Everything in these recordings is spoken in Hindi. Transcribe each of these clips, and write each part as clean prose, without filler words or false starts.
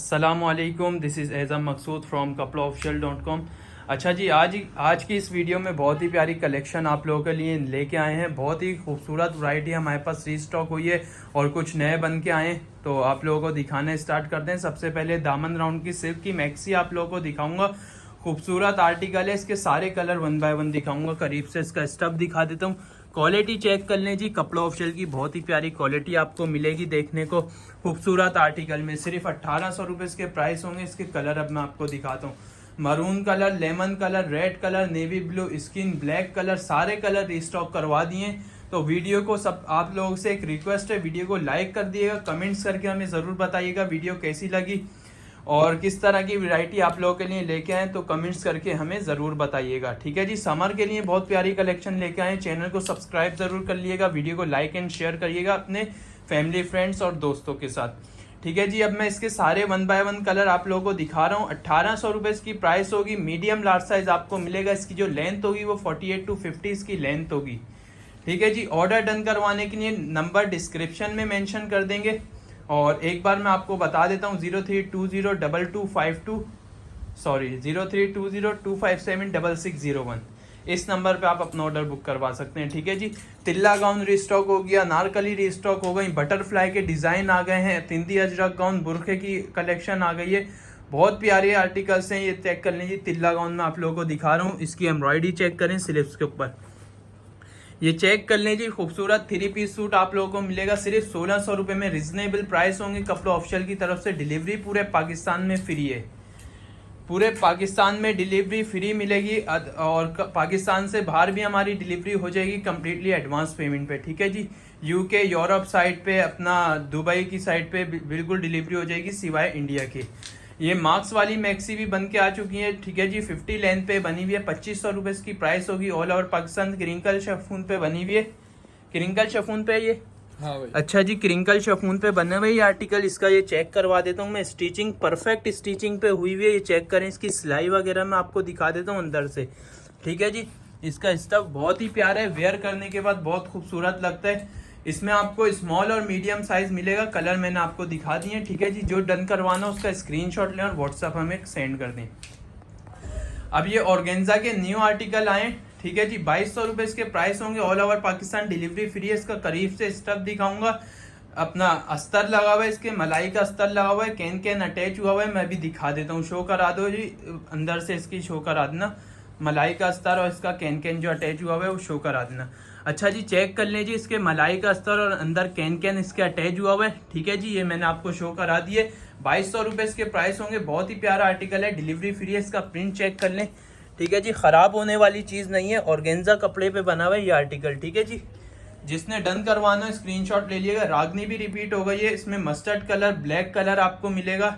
अस्सलामुअलैकुम, दिस इज़ एज़म मकसूद फ्रॉम कपड़ाऑफिशियल.com। अच्छा जी, आज की इस वीडियो में बहुत ही प्यारी कलेक्शन आप लोगों के लिए लेके आए हैं। बहुत ही खूबसूरत वैरायटी हमारे पास रीस्टॉक हुई है और कुछ नए बन के आए हैं, तो आप लोगों को दिखाना स्टार्ट करते हैं। सबसे पहले दामन राउंड की सिल्क की मैक्सी आप लोगों को दिखाऊंगा। खूबसूरत आर्टिकल है, इसके सारे कलर वन बाय वन दिखाऊंगा। करीब से इसका स्टफ दिखा देता हूँ। क्वालिटी चेक कर लें जी, कपड़ा ऑफिशियल की बहुत ही प्यारी क्वालिटी आपको मिलेगी देखने को। खूबसूरत आर्टिकल में सिर्फ 1800 रुपये इसके प्राइस होंगे। इसके कलर अब मैं आपको दिखाता हूँ। Maroon colour, lemon colour, red colour, navy blue, skin black colour, सारे कलर रिस्टॉक करवा दिए। तो वीडियो को सब आप लोगों से एक रिक्वेस्ट है, वीडियो को लाइक कर दिएगा, कमेंट्स करके हमें ज़रूर बताइएगा वीडियो कैसी लगी और किस तरह की वैरायटी आप लोगों के लिए लेके आए, तो कमेंट्स करके हमें ज़रूर बताइएगा। ठीक है जी, समर के लिए बहुत प्यारी कलेक्शन लेके आए। चैनल को सब्सक्राइब ज़रूर कर लिएगा, वीडियो को लाइक एंड शेयर करिएगा अपने फैमिली, फ्रेंड्स और दोस्तों के साथ। ठीक है जी, अब मैं इसके सारे वन बाय वन कलर आप लोगों को दिखा रहा हूँ। 1800 रुपये इसकी प्राइस होगी। मीडियम लार्ज साइज आपको मिलेगा। इसकी जो लेंथ होगी वो 48 to 50 इसकी लेंथ होगी। ठीक है जी, ऑर्डर डन करवाने के लिए नंबर डिस्क्रिप्शन में मेंशन कर देंगे। और एक बार मैं आपको बता देता हूँ, 032022576601 इस नंबर पे आप अपना ऑर्डर बुक करवा सकते हैं। ठीक है जी, तिल्ला गाउन रिस्टॉक हो गया, नारकली रिस्टॉक हो गई, बटरफ्लाई के डिज़ाइन आ गए हैं, तिंदी अजरक गाउन, बुरखे की कलेक्शन आ गई है। बहुत प्यारे आर्टिकल्स हैं, ये चेक कर लीजिए। तिल्ला गाउन में आप लोगों को दिखा रहा हूँ, इसकी एम्ब्रॉयडरी चेक करें स्लीव्स के ऊपर, ये चेक कर लीजिए। खूबसूरत 3 पीस सूट आप लोगों को मिलेगा सिर्फ 1600 रुपये में। रिजनेबल प्राइस होंगे। कपड़ा ऑफिशियल की तरफ से डिलीवरी पूरे पाकिस्तान में फ्री है। पूरे पाकिस्तान में डिलीवरी फ्री मिलेगी और पाकिस्तान से बाहर भी हमारी डिलीवरी हो जाएगी कम्प्लीटली एडवांस पेमेंट पे। ठीक है जी, यूके, यूरोप साइड पे, अपना दुबई की साइड पे बिल्कुल डिलीवरी हो जाएगी सिवाय इंडिया की। ये मार्क्स वाली मैक्सी भी बन के आ चुकी है। ठीक है जी, 50 लेंथ पे बनी हुई है। 2500 रुपये इसकी प्राइस होगी। All over Pakistan crinkle chiffon पे बनी हुई है। क्रिंकल शफून पे ये, हाँ भाई। अच्छा जी, क्रिंकल शफून पे बने हुए ये आर्टिकल। इसका ये चेक करवा देता हूँ मैं। स्टिचिंग परफेक्ट स्टिचिंग पे हुई हुई है, ये चेक करें। इसकी सिलाई वगैरह मैं आपको दिखा देता हूँ अंदर से। ठीक है जी, इसका स्टफ बहुत ही प्यारा है, वेयर करने के बाद बहुत खूबसूरत लगता है। इसमें आपको स्मॉल और मीडियम साइज मिलेगा। कलर मैंने आपको दिखा दिए। ठीक है जी, जो डन करवाना उसका स्क्रीनशॉट लें और व्हाट्सएप हमें सेंड कर दें। अब ये ऑर्गेन्जा के न्यू आर्टिकल आए। ठीक है जी, 2200 रुपये इसके प्राइस होंगे। All over Pakistan delivery free है। इसका करीब से स्टफ दिखाऊंगा। अपना अस्तर लगा हुआ है, इसके मलाई का अस्तर लगा हुआ है, कैन कैन अटैच हुआ हुआ है। मैं भी दिखा देता हूँ, शो करा दो जी, अंदर से इसकी शो करा देना। मलाई का अस्तर और इसका कैन कैन जो अटैच हुआ हुआ है वो शो करा देना। अच्छा जी, चेक कर लीजिए। इसके मलाई का अस्तर और अंदर कैन कैन इसके अटैच हुआ हुआ है। ठीक है जी, ये मैंने आपको शो करा दिए। 2200 रुपये इसके प्राइस होंगे। बहुत ही प्यारा आर्टिकल है, डिलीवरी फ्री है। इसका प्रिंट चेक कर लें। ठीक है जी, ख़राब होने वाली चीज़ नहीं है। ऑर्गेन्जा कपड़े पे बना हुआ है ये आर्टिकल। ठीक है जी, जिसने डन करवाना है स्क्रीनशॉट ले लिएगा। रागनी भी रिपीट हो गई है। इसमें मस्टर्ड कलर, ब्लैक कलर आपको मिलेगा।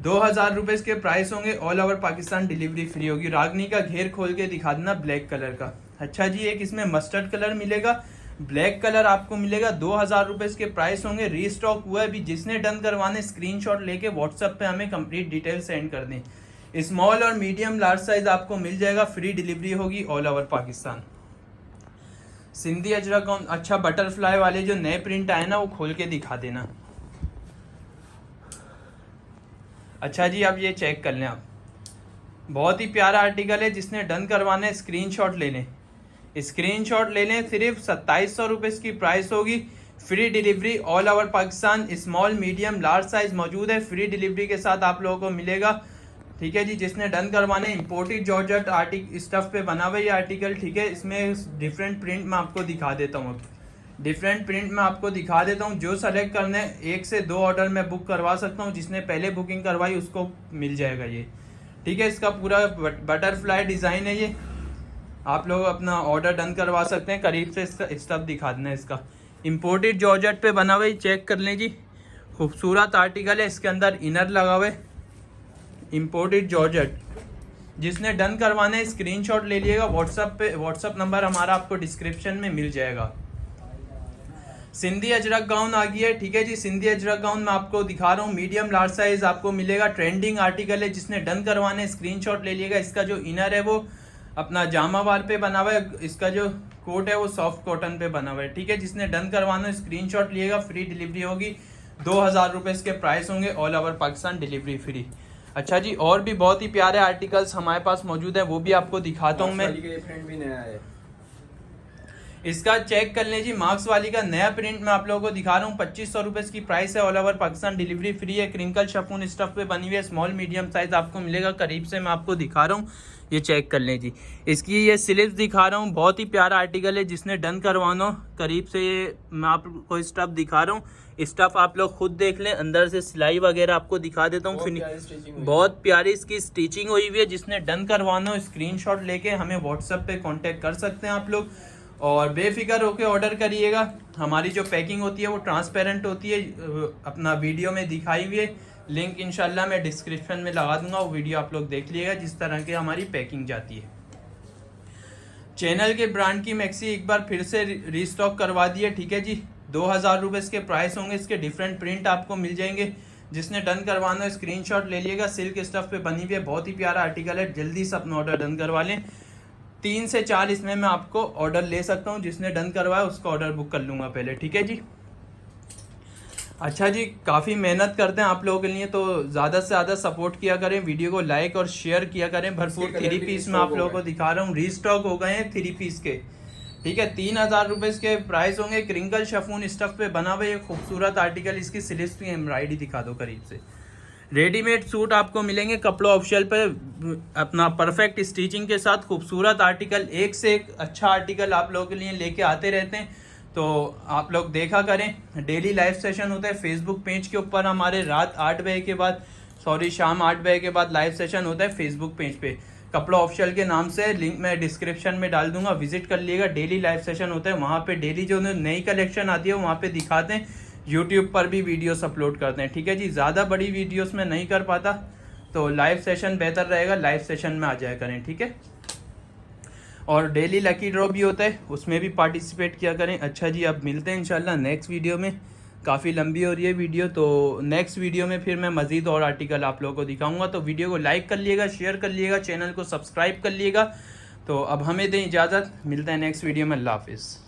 2000 रुपये इसके प्राइस होंगे। All over Pakistan delivery free होगी। रागनी का घेर खोल के दिखा देना ब्लैक कलर का। अच्छा जी, एक इसमें मस्टर्ड कलर मिलेगा, ब्लैक कलर आपको मिलेगा। 2000 रुपये इसके प्राइस होंगे। रीस्टॉक हुआ है अभी। जिसने डन करवाने स्क्रीनशॉट लेके व्हाट्सएप पे हमें कंप्लीट डिटेल सेंड कर दें। स्मॉल और मीडियम लार्ज साइज आपको मिल जाएगा। फ्री डिलीवरी होगी all over Pakistan. Sindhi Ajrak gown, अच्छा बटरफ्लाई वाले जो नए प्रिंट आए ना वो खोल के दिखा देना। अच्छा जी, अब ये चेक कर लें आप। बहुत ही प्यारा आर्टिकल है। जिसने डन करवाना है स्क्रीनशॉट ले लें, स्क्रीनशॉट ले लें। सिर्फ 2700 रुपये इसकी प्राइस होगी। Free delivery all over Pakistan. Small, medium, large size मौजूद है। फ्री डिलीवरी के साथ आप लोगों को मिलेगा। ठीक है जी, जिसने डन करवाने, इंपोर्टेड जॉर्जेट स्टफ पे बना हुआ ये आर्टिकल। ठीक है, इसमें डिफरेंट प्रिंट मैं आपको दिखा देता हूँ। डिफरेंट प्रिंट में आपको दिखा देता हूँ। जो सेलेक्ट करना है 1 से 2 ऑर्डर में बुक करवा सकता हूँ। जिसने पहले बुकिंग करवाई उसको मिल जाएगा ये। ठीक है, इसका पूरा बटरफ्लाई डिज़ाइन है ये। आप लोग अपना ऑर्डर डन करवा सकते हैं। करीब से इसका स्टफ दिखा देना है। इसका इंपोर्टेड जॉर्जेट पे बना हुआ है, चेक कर लें जी। खूबसूरत आर्टिकल है। इसके अंदर इनर लगा हुआ है, इंपोर्टेड जॉर्जेट। जिसने डन करवाना है स्क्रीनशॉट ले लिएगा व्हाट्सएप पे। व्हाट्सएप नंबर हमारा आपको डिस्क्रिप्शन में मिल जाएगा। सिंधी अजरक गाउन आ गई है। ठीक है जी, सिंधी अजरक गाउन मैं आपको दिखा रहा हूँ। मीडियम लार्ज साइज आपको मिलेगा। ट्रेंडिंग आर्टिकल है। जिसने डन करवाने स्क्रीनशॉट ले लिएगा। इसका जो इनर है वो अपना जामा वार पे बना हुआ है। इसका जो कोट है वो सॉफ्ट कॉटन पे बना हुआ है। ठीक है, जिसने डन करवाना स्क्रीनशॉट लिएगा। फ्री डिलीवरी होगी। 2000 रुपये इसके प्राइस होंगे, all over Pakistan delivery free. अच्छा जी, और भी बहुत ही प्यारे आर्टिकल्स हमारे पास मौजूद है, वो भी आपको दिखाता हूँ मैं। प्रिंट भी नया है, इसका चेक कर लें जी, मार्क्स वाली का नया प्रिंट मैं आप लोगों को दिखा रहा हूँ। 2500 रुपये इसकी प्राइस है, all over Pakistan delivery free है। क्रिंकल शपून स्टफ पे बनी हुई है, स्मॉल मीडियम साइज आपको मिलेगा। करीब से मैं आपको दिखा रहा हूँ, ये चेक कर लें जी। इसकी ये स्लीव्स दिखा रहा हूँ, बहुत ही प्यारा आर्टिकल है। जिसने डन करवाना हो करीब से ये मैं आपको स्टफ दिखा रहा हूँ। स्टफ आप लोग खुद देख लें, अंदर से सिलाई वगैरह आपको दिखा देता हूँ। बहुत प्यारी इसकी स्टिचिंग हुई हुई है। जिसने डन करवाना हो स्क्रीनशॉट लेके हमें व्हाट्सएप पे कांटेक्ट कर सकते हैं आप लोग, और बेफिक्र होके ऑर्डर करिएगा। हमारी जो पैकिंग होती है वो ट्रांसपेरेंट होती है, अपना वीडियो में दिखाई हुई है। लिंक इंशाल्लाह मैं डिस्क्रिप्शन में लगा दूंगा, वो वीडियो आप लोग देख लीजिएगा जिस तरह की हमारी पैकिंग जाती है। चैनल के ब्रांड की मैक्सी एक बार फिर से रीस्टॉक करवा दी है, ठीक है जी। 2000 रुपये इसके प्राइस होंगे। इसके डिफरेंट प्रिंट आपको मिल जाएंगे। जिसने डन करवाना है स्क्रीनशॉट ले लिएगा। सिल्क स्टफ पे बनी हुई है, बहुत ही प्यारा आर्टिकल है। जल्दी से अपना ऑर्डर डन करवा लें। 3 से 4 इसमें मैं आपको ऑर्डर ले सकता हूँ। जिसने डन करवाया उसका ऑर्डर बुक कर लूँगा पहले, ठीक है जी। अच्छा जी, काफ़ी मेहनत करते हैं आप लोगों के लिए, तो ज़्यादा से ज़्यादा सपोर्ट किया करें, वीडियो को लाइक और शेयर किया करें भरपूर। 3 पीस में आप लोगों को दिखा रहा हूँ, रीस्टॉक हो गए हैं 3 पीस के, ठीक है। 3000 रुपये इसके प्राइस होंगे। क्रिंकल शफून स्टफ पे बना हुआ ये खूबसूरत आर्टिकल। इसकी स्लीव्स की एम्ब्रॉयडरी दिखा दो करीब से। रेडीमेड सूट आपको मिलेंगे कपड़ा ऑप्शनल पे, अपना परफेक्ट स्टिचिंग के साथ खूबसूरत आर्टिकल। एक से एक अच्छा आर्टिकल आप लोगों के लिए लेके आते रहते हैं, तो आप लोग देखा करें। डेली लाइव सेशन होता है फेसबुक पेज के ऊपर हमारे, रात 8 बजे के बाद, शाम 8 बजे के बाद लाइव सेशन होता है फेसबुक पेज पे, कपड़ा ऑफिशियल के नाम से। लिंक मैं डिस्क्रिप्शन में डाल दूंगा, विजिट कर लिएगा। डेली लाइव सेशन होता है वहाँ पे, डेली जो नई कलेक्शन आती है वहाँ पे दिखाते हैं। यूट्यूब पर भी वीडियोस अपलोड करते हैं, ठीक है जी। ज़्यादा बड़ी वीडियोस में नहीं कर पाता, तो लाइव सेशन बेहतर रहेगा, लाइव सेशन में आ जाया करें, ठीक है। और डेली लकी ड्रॉ भी होता है, उसमें भी पार्टिसिपेट किया करें। अच्छा जी, अब मिलते हैं इंशाल्लाह नेक्स्ट वीडियो में। काफ़ी लंबी हो रही है वीडियो, तो नेक्स्ट वीडियो में फिर मैं मज़ीद और आर्टिकल आप लोगों को दिखाऊंगा। तो वीडियो को लाइक कर लिएगा, शेयर कर लिएगा, चैनल को सब्सक्राइब कर लिएगा। तो अब हमें दें इजाज़त, मिलते हैं नेक्स्ट वीडियो में। अल्लाह हाफिज़।